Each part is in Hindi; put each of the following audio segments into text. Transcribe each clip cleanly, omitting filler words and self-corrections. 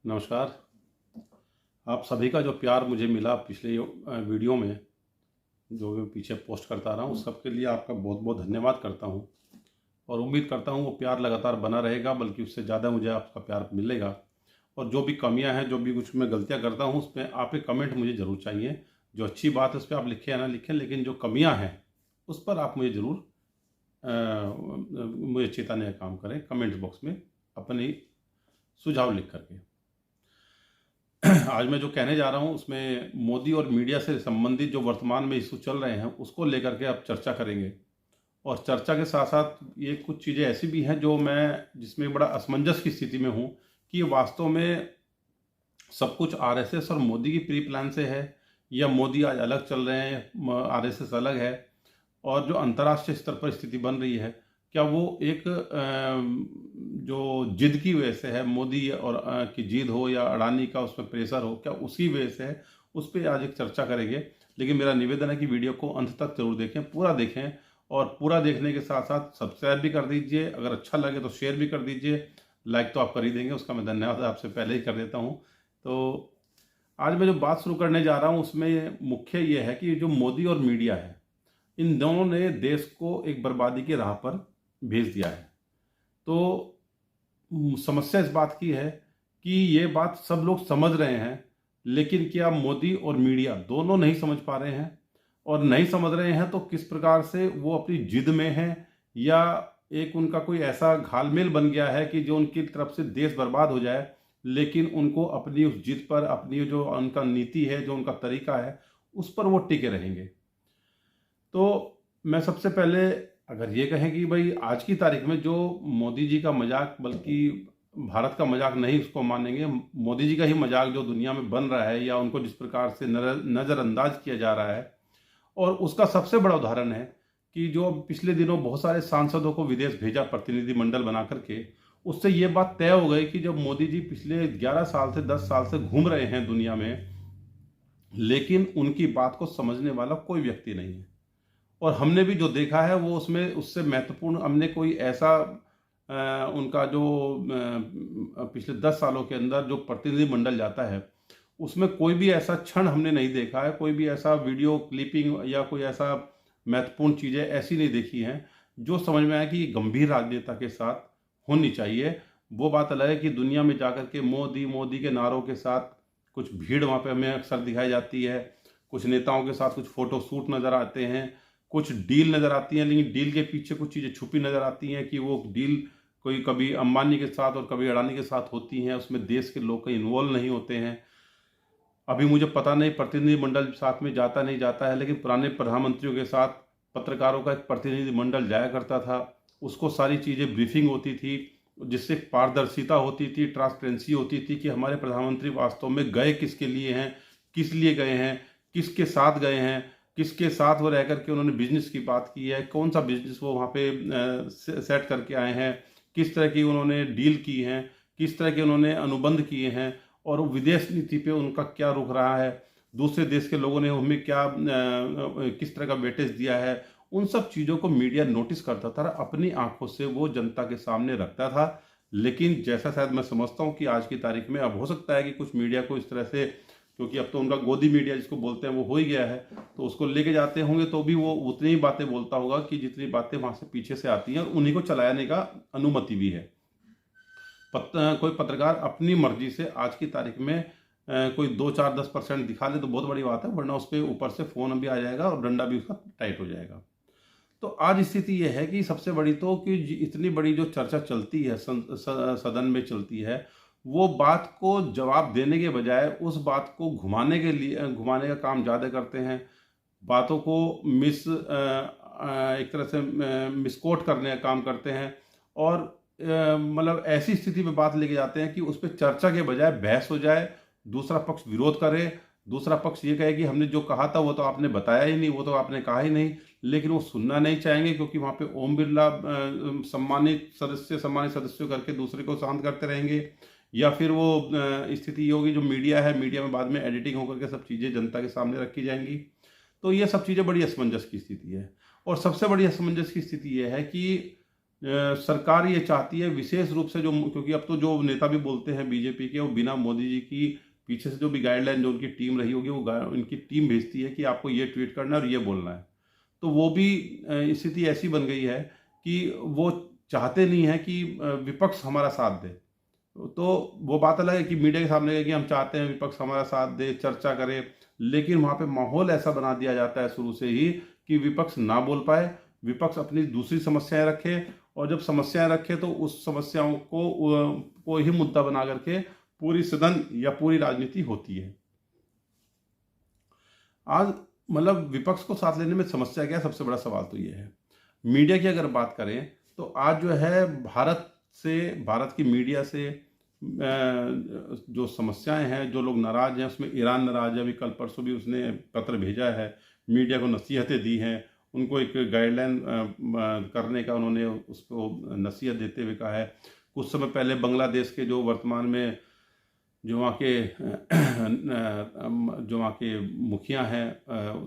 नमस्कार। आप सभी का जो प्यार मुझे मिला पिछले वीडियो में, जो मैं पीछे पोस्ट करता रहा हूँ, उस सब के लिए आपका बहुत बहुत धन्यवाद करता हूँ और उम्मीद करता हूँ वो प्यार लगातार बना रहेगा, बल्कि उससे ज़्यादा मुझे आपका प्यार मिलेगा। और जो भी कमियां हैं, जो भी कुछ मैं गलतियां करता हूँ, उसमें आप एक कमेंट मुझे ज़रूर चाहिए। जो अच्छी बात है उस पर आप लिखें या ना लिखें, लेकिन जो कमियाँ हैं उस पर आप मुझे ज़रूर मुझे चेताने का काम करें कमेंट बॉक्स में अपनी सुझाव लिख करके। आज मैं जो कहने जा रहा हूँ उसमें मोदी और मीडिया से संबंधित जो वर्तमान में इशू चल रहे हैं उसको लेकर के अब चर्चा करेंगे। और चर्चा के साथ साथ ये कुछ चीज़ें ऐसी भी हैं जो मैं जिसमें बड़ा असमंजस की स्थिति में हूँ कि वास्तव में सब कुछ आरएसएस और मोदी की प्री प्लान से है, या मोदी आज अलग चल रहे हैं, आरएसएस अलग है। और जो अंतर्राष्ट्रीय स्तर पर स्थिति बन रही है, क्या वो एक जो जिद की वजह से है, मोदी और की जिद हो या अडानी का उसमें प्रेशर हो, क्या उसी वजह से है? उस पर आज एक चर्चा करेंगे। लेकिन मेरा निवेदन है कि वीडियो को अंत तक जरूर देखें, पूरा देखें। और पूरा देखने के साथ साथ सब्सक्राइब भी कर दीजिए, अगर अच्छा लगे तो शेयर भी कर दीजिए। लाइक तो आप कर ही देंगे, उसका मैं धन्यवाद आपसे पहले ही कर देता हूँ। तो आज मैं जो बात शुरू करने जा रहा हूँ उसमें मुख्य ये है कि जो मोदी और मीडिया है, इन दोनों ने देश को एक बर्बादी की राह पर भेज दिया है। तो समस्या इस बात की है कि ये बात सब लोग समझ रहे हैं, लेकिन क्या मोदी और मीडिया दोनों नहीं समझ पा रहे हैं? और नहीं समझ रहे हैं तो किस प्रकार से वो अपनी जिद में हैं, या एक उनका कोई ऐसा घालमेल बन गया है कि जो उनकी तरफ से देश बर्बाद हो जाए, लेकिन उनको अपनी उस जिद पर, अपनी जो उनका नीति है, जो उनका तरीका है, उस पर वो टिके रहेंगे। तो मैं सबसे पहले अगर ये कहें कि भाई आज की तारीख में जो मोदी जी का मजाक, बल्कि भारत का मजाक नहीं उसको मानेंगे, मोदी जी का ही मजाक जो दुनिया में बन रहा है या उनको जिस प्रकार से नज़रअंदाज किया जा रहा है, और उसका सबसे बड़ा उदाहरण है कि जो पिछले दिनों बहुत सारे सांसदों को विदेश भेजा प्रतिनिधिमंडल बना करके, उससे ये बात तय हो गई कि जब मोदी जी पिछले 11 साल से 10 साल से घूम रहे हैं दुनिया में, लेकिन उनकी बात को समझने वाला कोई व्यक्ति नहीं है। और हमने भी जो देखा है वो उसमें उससे महत्वपूर्ण हमने कोई ऐसा उनका जो पिछले 10 सालों के अंदर जो प्रतिनिधिमंडल जाता है, उसमें कोई भी ऐसा क्षण हमने नहीं देखा है, कोई भी ऐसा वीडियो क्लिपिंग या कोई ऐसा महत्वपूर्ण चीज़ें ऐसी नहीं देखी हैं जो समझ में आया कि गंभीर राजनेता के साथ होनी चाहिए। वो बात अलग है कि दुनिया में जाकर के मोदी मोदी के नारों के साथ कुछ भीड़ वहाँ पे हमें अक्सर दिखाई जाती है, कुछ नेताओं के साथ कुछ फोटो शूट नज़र आते हैं, कुछ डील नज़र आती हैं, लेकिन डील के पीछे कुछ चीज़ें छुपी नज़र आती हैं कि वो डील कोई कभी अंबानी के साथ और कभी अडानी के साथ होती हैं, उसमें देश के लोग कहीं इन्वॉल्व नहीं होते हैं। अभी मुझे पता नहीं प्रतिनिधिमंडल साथ में जाता नहीं जाता है, लेकिन पुराने प्रधानमंत्रियों के साथ पत्रकारों का एक प्रतिनिधिमंडल जाया करता था, उसको सारी चीज़ें ब्रीफिंग होती थी, जिससे पारदर्शिता होती थी, ट्रांसपेरेंसी होती थी कि हमारे प्रधानमंत्री वास्तव में गए किसके लिए हैं, किस लिए गए हैं, किसके साथ गए हैं, किसके साथ वो रह करके उन्होंने बिजनेस की बात की है, कौन सा बिजनेस वो वहाँ पे सेट करके आए हैं, किस तरह की उन्होंने डील की हैं, किस तरह के उन्होंने अनुबंध किए हैं, और विदेश नीति पे उनका क्या रुख रहा है, दूसरे देश के लोगों ने हमें क्या किस तरह का वेटेज दिया है। उन सब चीज़ों को मीडिया नोटिस करता था, अपनी आंखों से वो जनता के सामने रखता था। लेकिन जैसा शायद मैं समझता हूँ कि आज की तारीख में अब हो सकता है कि कुछ मीडिया को इस तरह से, क्योंकि अब तो उनका गोदी मीडिया जिसको बोलते हैं वो हो ही गया है, तो उसको लेके जाते होंगे तो भी वो उतनी ही बातें बोलता होगा कि जितनी बातें वहाँ से पीछे से आती हैं, और उन्हीं को चलाने का अनुमति भी है। कोई पत्रकार अपनी मर्जी से आज की तारीख में कोई 2 4 10% दिखा ले तो बहुत बड़ी बात है, वरना उस पर ऊपर से फोन भी आ जाएगा और डंडा भी उसका टाइट हो जाएगा। तो आज स्थिति यह है कि सबसे बड़ी तो कि इतनी बड़ी जो चर्चा चलती है सदन में चलती है, वो बात को जवाब देने के बजाय उस बात को घुमाने के लिए घुमाने का काम ज़्यादा करते हैं, बातों को एक तरह से मिसकोट करने का काम करते हैं, और मतलब ऐसी स्थिति में बात लेके जाते हैं कि उस पर चर्चा के बजाय बहस हो जाए, दूसरा पक्ष विरोध करे, दूसरा पक्ष ये कहे कि हमने जो कहा था वो तो आपने बताया ही नहीं, वो तो आपने कहा ही नहीं, लेकिन वो सुनना नहीं चाहेंगे क्योंकि वहाँ पे ओम बिरला सम्मानित सदस्यों करके दूसरे को शांत करते रहेंगे। या फिर वो स्थिति ये होगी जो मीडिया है, मीडिया में बाद में एडिटिंग होकर के सब चीज़ें जनता के सामने रखी जाएंगी। तो ये सब चीज़ें बड़ी असमंजस की स्थिति है। और सबसे बड़ी असमंजस की स्थिति यह है कि सरकार ये चाहती है विशेष रूप से, जो क्योंकि अब तो जो नेता भी बोलते हैं बीजेपी के, वो बिना मोदी जी की पीछे से जो भी गाइडलाइन जो उनकी टीम रही होगी, वो उनकी टीम भेजती है कि आपको ये ट्वीट करना है और ये बोलना है। तो वो भी स्थिति ऐसी बन गई है कि वो चाहते नहीं है कि विपक्ष हमारा साथ दे। तो वो बात अलग है कि मीडिया के सामने है कि हम चाहते हैं विपक्ष हमारा साथ दे, चर्चा करे, लेकिन वहाँ पे माहौल ऐसा बना दिया जाता है शुरू से ही कि विपक्ष ना बोल पाए, विपक्ष अपनी दूसरी समस्याएं रखे, और जब समस्याएं रखे तो उस समस्याओं को ही मुद्दा बना करके पूरी सदन या पूरी राजनीति होती है। आज मतलब विपक्ष को साथ लेने में समस्या क्या है? सबसे बड़ा सवाल तो ये है। मीडिया की अगर बात करें तो आज जो है भारत की मीडिया से जो समस्याएं हैं, जो लोग नाराज हैं, उसमें ईरान नाराज है। अभी कल परसों भी उसने पत्र भेजा है, मीडिया को नसीहतें दी हैं, उनको एक गाइडलाइन करने का उन्होंने उसको नसीहत देते हुए कहा है। कुछ समय पहले बांग्लादेश के जो वर्तमान में जो वहाँ के मुखिया हैं,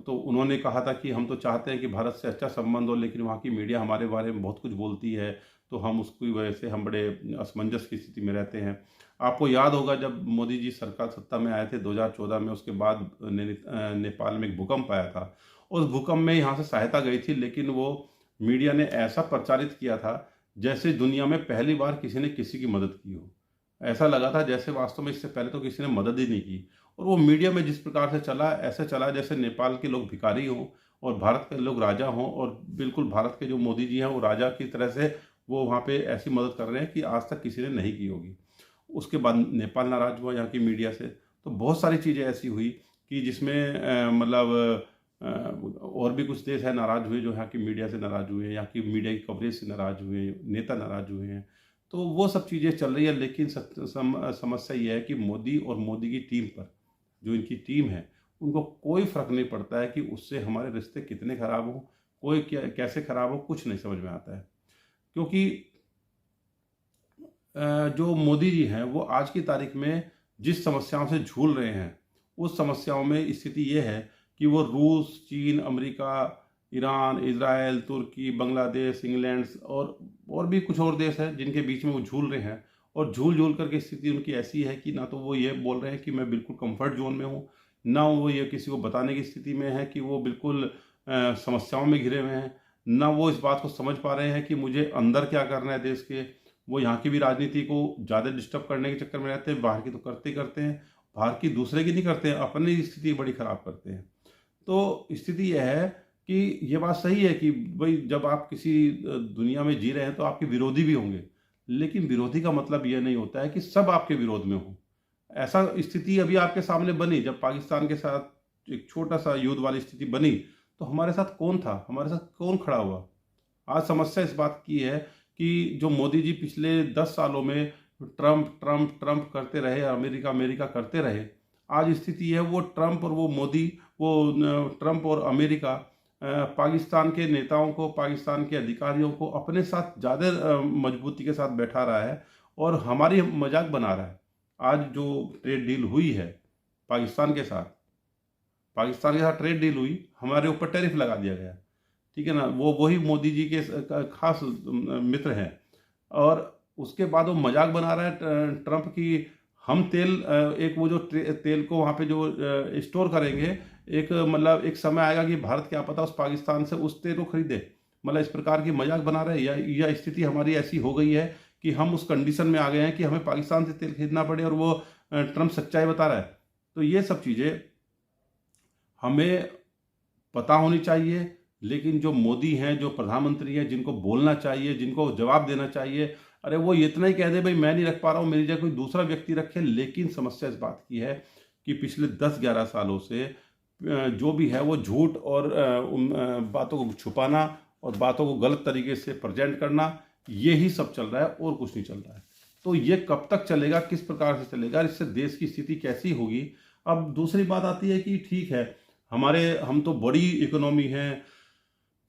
तो उन्होंने कहा था कि हम तो चाहते हैं कि भारत से अच्छा संबंध हो, लेकिन वहाँ की मीडिया हमारे बारे में बहुत कुछ बोलती है, तो हम उसकी वजह से हम बड़े असमंजस की स्थिति में रहते हैं। आपको याद होगा जब मोदी जी सरकार सत्ता में आए थे 2014 में, उसके बाद नेपाल में एक भूकंप आया था। उस भूकंप में यहाँ से सहायता गई थी, लेकिन वो मीडिया ने ऐसा प्रचारित किया था जैसे दुनिया में पहली बार किसी ने किसी की मदद की हो। ऐसा लगा था जैसे वास्तव में इससे पहले तो किसी ने मदद ही नहीं की। और वो मीडिया में जिस प्रकार से चला, ऐसे चला जैसे नेपाल के लोग भिखारी हों और भारत के लोग राजा हों, और बिल्कुल भारत के जो मोदी जी हैं वो राजा की तरह से वो वहाँ पे ऐसी मदद कर रहे हैं कि आज तक किसी ने नहीं की होगी। उसके बाद नेपाल नाराज हुआ यहाँ की मीडिया से। तो बहुत सारी चीज़ें ऐसी हुई कि जिसमें मतलब और भी कुछ देश है नाराज हुए, जो यहाँ की मीडिया से नाराज हुए हैं, यहाँ की मीडिया की कवरेज से नाराज हुए, नेता नाराज हुए हैं। तो वो सब चीज़ें चल रही है, लेकिन समस्या ये है कि मोदी और मोदी की टीम पर, जो इनकी टीम है, उनको कोई फर्क नहीं पड़ता है कि उससे हमारे रिश्ते कितने खराब हों, कोई कैसे खराब हो, कुछ नहीं समझ में आता है। क्योंकि जो मोदी जी हैं वो आज की तारीख में जिस समस्याओं से झूल रहे हैं, उस समस्याओं में स्थिति ये है कि वो रूस, चीन, अमेरिका, ईरान, इजराइल, तुर्की, बांग्लादेश, इंग्लैंड और भी कुछ और देश हैं जिनके बीच में वो झूल रहे हैं। और झूल करके स्थिति उनकी ऐसी है कि ना तो वो ये बोल रहे हैं कि मैं बिल्कुल कंफर्ट जोन में हूँ, ना वो ये किसी को बताने की स्थिति में है कि वो बिल्कुल समस्याओं में घिरे हुए हैं, ना वो इस बात को समझ पा रहे हैं कि मुझे अंदर क्या करना है देश के। वो यहाँ की भी राजनीति को ज़्यादा डिस्टर्ब करने के चक्कर में रहते हैं, बाहर की तो करते ही करते हैं, बाहर की दूसरे की नहीं करते हैं, अपनी स्थिति बड़ी ख़राब करते हैं। तो स्थिति यह है कि ये बात सही है कि भाई जब आप किसी दुनिया में जी रहे हैं तो आपके विरोधी भी होंगे, लेकिन विरोधी का मतलब ये नहीं होता है कि सब आपके विरोध में हो। ऐसा स्थिति अभी आपके सामने बनी जब पाकिस्तान के साथ एक छोटा सा युद्ध वाली स्थिति बनी, तो हमारे साथ कौन था, हमारे साथ कौन खड़ा हुआ? आज समस्या इस बात की है कि जो मोदी जी पिछले 10 सालों में ट्रंप ट्रंप ट्रंप करते रहे, अमेरिका अमेरिका करते रहे, आज स्थिति है वो ट्रंप और वो मोदी, वो ट्रंप और अमेरिका पाकिस्तान के नेताओं को, पाकिस्तान के अधिकारियों को अपने साथ ज़्यादा मजबूती के साथ बैठा रहा है और हमारी मजाक बना रहा है। आज जो ट्रेड डील हुई है पाकिस्तान के साथ, ट्रेड डील हुई, हमारे ऊपर टैरिफ लगा दिया गया, ठीक है ना। वो वही मोदी जी के खास मित्र हैं, और उसके बाद वो मजाक बना रहा है ट्रंप की हम तेल, एक वो जो तेल को वहाँ पे जो स्टोर करेंगे, एक मतलब एक समय आएगा कि भारत क्या पता उस पाकिस्तान से उस तेल को खरीदे। मतलब इस प्रकार की मजाक बना रहे हैं, या स्थिति हमारी ऐसी हो गई है कि हम उस कंडीशन में आ गए हैं कि हमें पाकिस्तान से तेल खरीदना पड़े, और वो ट्रंप सच्चाई बता रहा है। तो ये सब चीज़ें हमें पता होनी चाहिए, लेकिन जो मोदी हैं, जो प्रधानमंत्री हैं, जिनको बोलना चाहिए, जिनको जवाब देना चाहिए, अरे वो इतना ही कह दे भाई मैं नहीं रख पा रहा हूँ, मेरी जगह कोई दूसरा व्यक्ति रखे। लेकिन समस्या इस बात की है कि पिछले 10-11 सालों से जो भी है वो झूठ और उन बातों को छुपाना और बातों को गलत तरीके से प्रेजेंट करना, ये ही सब चल रहा है और कुछ नहीं चल रहा है। तो ये कब तक चलेगा, किस प्रकार से चलेगा, इससे देश की स्थिति कैसी होगी? अब दूसरी बात आती है कि ठीक है, हम तो बड़ी इकोनॉमी है,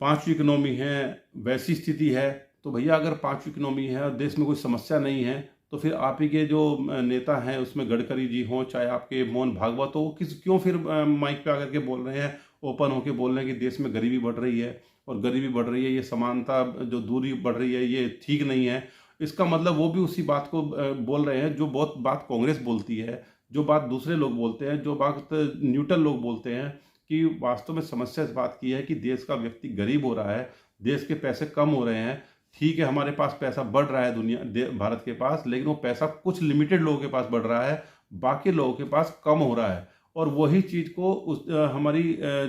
5वीं इकोनॉमी है, वैसी स्थिति है, तो भैया अगर 5वीं इकोनॉमी है और देश में कोई समस्या नहीं है, तो फिर आप ही के जो नेता हैं उसमें गडकरी जी हों, चाहे आपके मोहन भागवत हो, क्यों फिर माइक पे आकर के बोल रहे हैं, ओपन होके बोल रहे हैं कि देश में गरीबी बढ़ रही है, और गरीबी बढ़ रही है, ये समानता जो दूरी बढ़ रही है ये ठीक नहीं है, इसका मतलब वो भी उसी बात को बोल रहे हैं जो बहुत बात कांग्रेस बोलती है, जो बात दूसरे लोग बोलते हैं, जो बात न्यूट्रल लोग बोलते हैं, कि वास्तव में समस्या इस बात की है कि देश का व्यक्ति गरीब हो रहा है, देश के पैसे कम हो रहे हैं। ठीक है, हमारे पास पैसा बढ़ रहा है भारत के पास, लेकिन वो पैसा कुछ लिमिटेड लोगों के पास बढ़ रहा है, बाकी लोगों के पास कम हो रहा है। और वही चीज़ को हमारी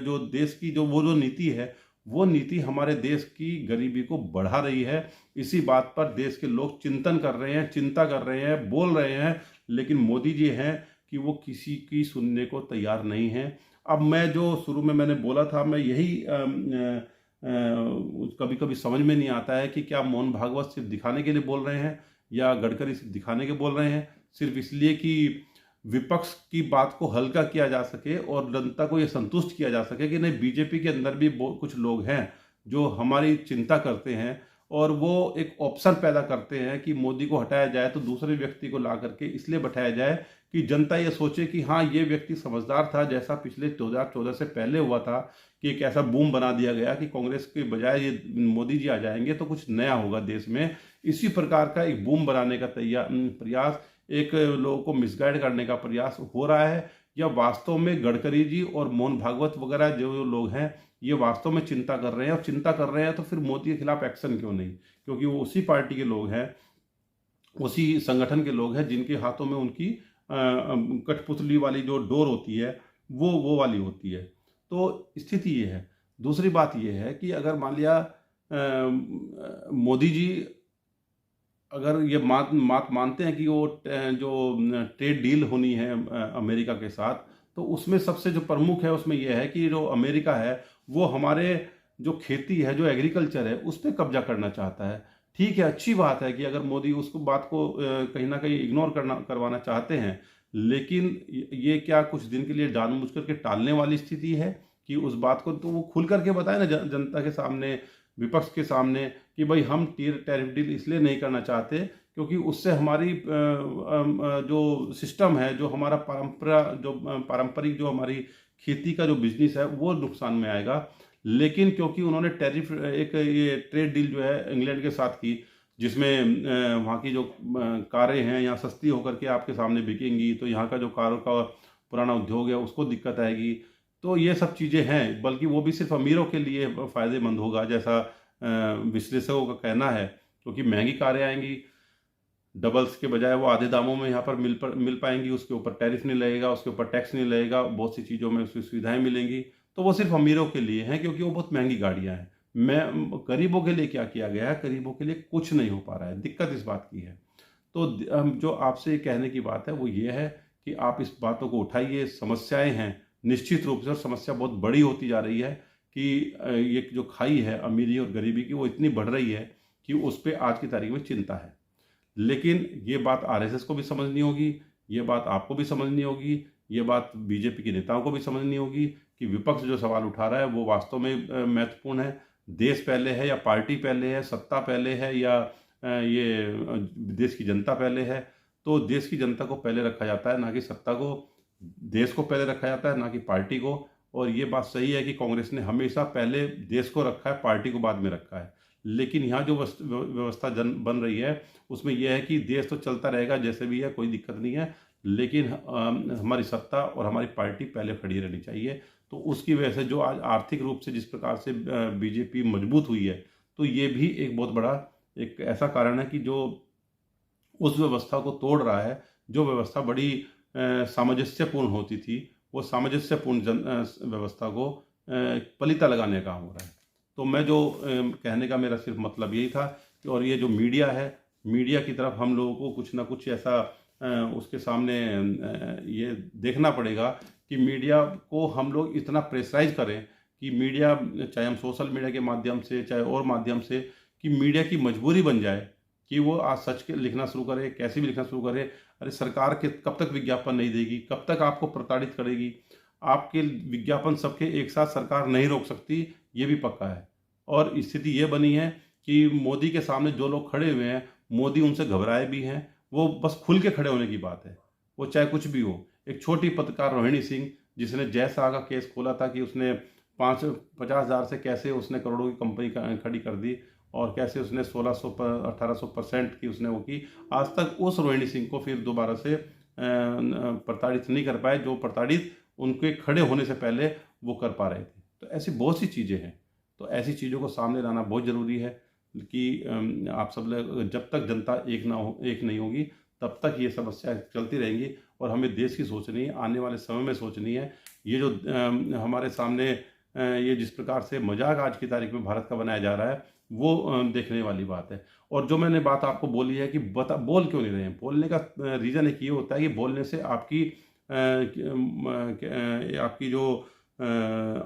जो देश की जो नीति है, वो नीति हमारे देश की गरीबी को बढ़ा रही है। इसी बात पर देश के लोग चिंतन कर रहे हैं, चिंता कर रहे हैं, बोल रहे हैं, लेकिन मोदी जी हैं कि वो किसी की सुनने को तैयार नहीं है। अब मैं जो शुरू में मैंने बोला था, मैं यही कभी कभी समझ में नहीं आता है कि क्या मोहन भागवत सिर्फ दिखाने के लिए बोल रहे हैं, या गडकरी सिर्फ दिखाने के बोल रहे हैं, सिर्फ इसलिए कि विपक्ष की बात को हल्का किया जा सके और जनता को ये संतुष्ट किया जा सके कि नहीं, बीजेपी के अंदर भी कुछ लोग हैं जो हमारी चिंता करते हैं, और वो एक ऑप्शन पैदा करते हैं कि मोदी को हटाया जाए तो दूसरे व्यक्ति को ला करके इसलिए बैठाया जाए कि जनता ये सोचे कि हाँ, ये व्यक्ति समझदार था, जैसा पिछले 2014 से पहले हुआ था कि एक ऐसा बूम बना दिया गया कि कांग्रेस के बजाय ये मोदी जी आ जाएंगे तो कुछ नया होगा देश में। इसी प्रकार का एक बूम बनाने का प्रयास, एक लोगों को मिसगाइड करने का प्रयास हो रहा है, या वास्तव में गडकरी जी और मोहन भागवत वगैरह जो लोग हैं ये वास्तव में चिंता कर रहे हैं, और चिंता कर रहे हैं तो फिर मोदी के खिलाफ एक्शन क्यों नहीं? क्योंकि वो उसी पार्टी के लोग हैं, उसी संगठन के लोग हैं जिनके हाथों में उनकी कठपुतली वाली जो डोर होती है वो वाली होती है। तो स्थिति ये है। दूसरी बात ये है कि अगर मान लिया मोदी जी अगर ये मानते हैं कि वो जो ट्रेड डील होनी है अमेरिका के साथ, तो उसमें सबसे जो प्रमुख है उसमें यह है कि जो अमेरिका है वो हमारे जो खेती है, जो एग्रीकल्चर है, उस पर कब्जा करना चाहता है। ठीक है, अच्छी बात है कि अगर मोदी उसको बात को कहीं ना कहीं इग्नोर करवाना चाहते हैं, लेकिन ये क्या कुछ दिन के लिए जानबूझ करके टालने वाली स्थिति है कि उस बात को तो वो खुल करके बताए ना जनता के सामने, विपक्ष के सामने, कि भाई हम टैरिफ डील इसलिए नहीं करना चाहते क्योंकि उससे हमारी जो सिस्टम है, जो हमारा पारंपरिक जो हमारी खेती का जो बिजनेस है वो नुकसान में आएगा। लेकिन क्योंकि उन्होंने टैरिफ एक ये ट्रेड डील जो है इंग्लैंड के साथ की, जिसमें वहाँ की जो कारें हैं यहाँ सस्ती होकर के आपके सामने बिकेंगी, तो यहाँ का जो कारों का पुराना उद्योग है उसको दिक्कत आएगी। तो ये सब चीज़ें हैं, बल्कि वो भी सिर्फ अमीरों के लिए फ़ायदेमंद होगा जैसा विश्लेषकों का कहना है, क्योंकि महंगी कारें आएंगी, डबल्स के बजाय वो आधे दामों में यहाँ पर मिल पाएंगी, उसके ऊपर टैरिफ नहीं लगेगा, उसके ऊपर टैक्स नहीं लगेगा, बहुत सी चीज़ों में उसकी सुविधाएं मिलेंगी। तो वो सिर्फ अमीरों के लिए हैं क्योंकि वो बहुत महंगी गाड़ियाँ हैं। गरीबों के लिए क्या किया गया है? गरीबों के लिए कुछ नहीं हो पा रहा है, दिक्कत इस बात की है। तो जो आपसे कहने की बात है वो ये है कि आप इस बातों को उठाइए। समस्याएं हैं निश्चित रूप से, और समस्या बहुत बड़ी होती जा रही है कि ये जो खाई है अमीरी और गरीबी की, वो इतनी बढ़ रही है कि उस पर आज की तारीख में चिंता है। लेकिन ये बात आरएसएस को भी समझनी होगी, ये बात आपको भी समझनी होगी, ये बात बीजेपी के नेताओं को भी समझनी होगी कि विपक्ष जो सवाल उठा रहा है वो वास्तव में महत्वपूर्ण है। देश पहले है या पार्टी पहले है, सत्ता पहले है या ये देश की जनता पहले है? तो देश की जनता को पहले रखा जाता है, ना कि सत्ता को। देश को पहले रखा जाता है, ना कि पार्टी को। और ये बात सही है कि कांग्रेस ने हमेशा पहले देश को रखा है, पार्टी को बाद में रखा है। लेकिन यहाँ जो व्यवस्था बन रही है उसमें यह है कि देश तो चलता रहेगा जैसे भी है, कोई दिक्कत नहीं है, लेकिन हमारी सत्ता और हमारी पार्टी पहले खड़ी रहनी चाहिए। तो उसकी वजह से जो आज आर्थिक रूप से जिस प्रकार से बीजेपी मजबूत हुई है, तो ये भी एक बहुत बड़ा एक ऐसा कारण है कि जो उस व्यवस्था को तोड़ रहा है, जो व्यवस्था बड़ी सामंजस्यपूर्ण होती थी, वो सामंजस्यपूर्ण व्यवस्था को पलीता लगाने का काम हो रहा है। तो मैं जो कहने का मेरा सिर्फ मतलब यही था कि, और ये जो मीडिया है, मीडिया की तरफ हम लोगों को कुछ ना कुछ ऐसा उसके सामने ये देखना पड़ेगा कि मीडिया को हम लोग इतना प्रेशराइज करें कि मीडिया, चाहे हम सोशल मीडिया के माध्यम से चाहे और माध्यम से, कि मीडिया की मजबूरी बन जाए कि वो आज सच के लिखना शुरू करे, कैसे भी लिखना शुरू करे। अरे सरकार के कब तक विज्ञापन नहीं देगी, कब तक आपको प्रताड़ित करेगी? आपके विज्ञापन सबके एक साथ सरकार नहीं रोक सकती, ये भी पक्का है। और स्थिति ये बनी है कि मोदी के सामने जो लोग खड़े हुए हैं, मोदी उनसे घबराए भी हैं। वो बस खुल के खड़े होने की बात है, वो चाहे कुछ भी हो। एक छोटी पत्रकार रोहिणी सिंह, जिसने जय शाह का केस खोला था कि उसने 50,000 से कैसे उसने करोड़ों की कंपनी खड़ी कर दी और कैसे उसने 1600-1800% की उसने वो की। आज तक उस रोहिणी सिंह को फिर दोबारा से प्रताड़ित नहीं कर पाए, जो प्रताड़ित उनके खड़े होने से पहले वो कर पा रहे थे। तो ऐसी बहुत सी चीज़ें हैं, तो ऐसी चीज़ों को सामने लाना बहुत ज़रूरी है कि आप सब लोग, जब तक जनता एक नहीं होगी तब तक ये समस्या चलती रहेंगी। और हमें देश की सोचनी है, आने वाले समय में सोचनी है। ये जो हमारे सामने ये जिस प्रकार से मजाक आज की तारीख में भारत का बनाया जा रहा है, वो देखने वाली बात है। और जो मैंने बात आपको बोली है कि बोल क्यों नहीं रहे हैं, बोलने का रीज़न एक ये होता है कि बोलने से आपकी जो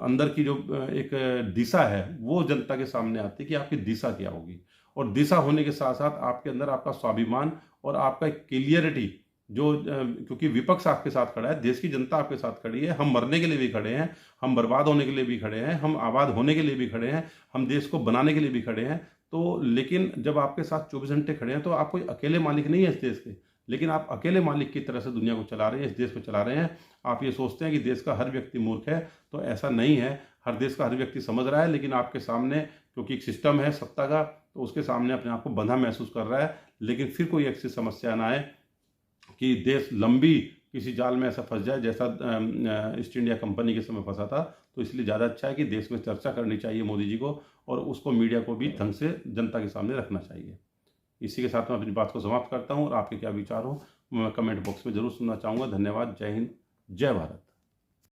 अंदर की जो एक दिशा है वो जनता के सामने आती है कि आपकी दिशा क्या होगी। और दिशा होने के साथ साथ आपके अंदर आपका स्वाभिमान और आपका एक क्लियरिटी जो क्योंकि विपक्ष आपके साथ खड़ा है, देश की जनता आपके साथ खड़ी है, हम मरने के लिए भी खड़े हैं, हम बर्बाद होने के लिए भी खड़े हैं, हम आबाद होने के लिए भी खड़े हैं, हम देश को बनाने के लिए भी खड़े हैं। तो लेकिन जब आपके साथ 24 घंटे खड़े हैं तो आप कोई अकेले मालिक नहीं है इस देश के, लेकिन आप अकेले मालिक की तरह से दुनिया को चला रहे हैं, इस देश को चला रहे हैं। आप ये सोचते हैं कि देश का हर व्यक्ति मूर्ख है, तो ऐसा नहीं है। हर देश का हर व्यक्ति समझ रहा है, लेकिन आपके सामने क्योंकि एक सिस्टम है सत्ता का, तो उसके सामने अपने आप को बंधा महसूस कर रहा है। लेकिन फिर कोई ऐसी समस्या ना आए कि देश लंबी किसी जाल में ऐसा फंस जाए जैसा ईस्ट इंडिया कंपनी के समय फंसा था। तो इसलिए ज़्यादा अच्छा है कि देश में चर्चा करनी चाहिए मोदी जी को, और उसको मीडिया को भी ढंग से जनता के सामने रखना चाहिए। इसी के साथ मैं अपनी बात को समाप्त करता हूँ, और आपके क्या विचार हो मैं कमेंट बॉक्स में जरूर सुनना चाहूँगा। धन्यवाद। जय हिंद, जय भारत।